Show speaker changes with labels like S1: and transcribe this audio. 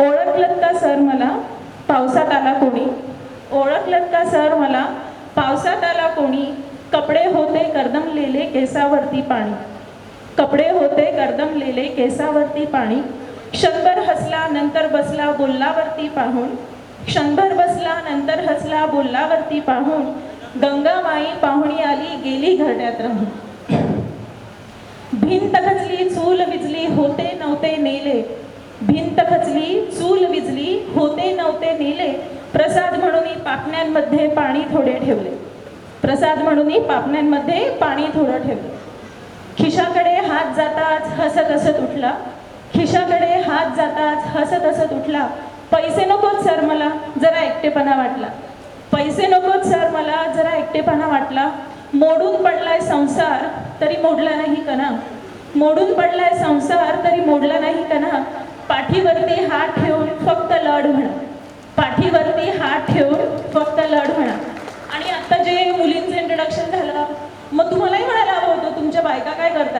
S1: ओळखलत का सर मला पावसात आला कोणी, ओळखलत का सर मला पावसात आला कोणी, कपडे होते कर्दमलेले केसावरती पाणी, कपडे होते कर्दमलेले केसावरती पाणी, क्षणभर हसला नंतर बसला बोललावरती पाहून, क्षणभर बसला नंतर हसला बोललावरती पाहून, गंगामाई पाहुणी आली गेली घरट्यात राहून. भिंत खचली चूल विजली होते नव्हते नेले, भिंत खचली चूल विजली होते नव्हते नेले, प्रसाद म्हणून पापण्यांमध्ये पाणी थोडे ठेवले, प्रसाद म्हणून पापण्यांमध्ये पाणी थोडं ठेवले. खिशाकडे हात जाताच हसत हसत उठला, खिशाकडे हात जाताच हसत हसत उठला, पैसे नकोत सर मला जरा एकटेपणा वाटला, पैसे नकोत सर मला जरा एकटेपणा वाटला, मोडून पडलाय संसार तरी मोडला नाही कणा, मोडून पडलाय संसार तरी मोडला नाही कणा, पाठीवरती हात ठेवून फक्त लढ म्हणा, पाठीवरती हात ठेवून फक्त लढ म्हणा. आणि आता जे मुलींचं इंट्रोडक्शन झालं, मग तुम्हालाही म्हणायला हवं होतं तुमच्या बायका काय करतात.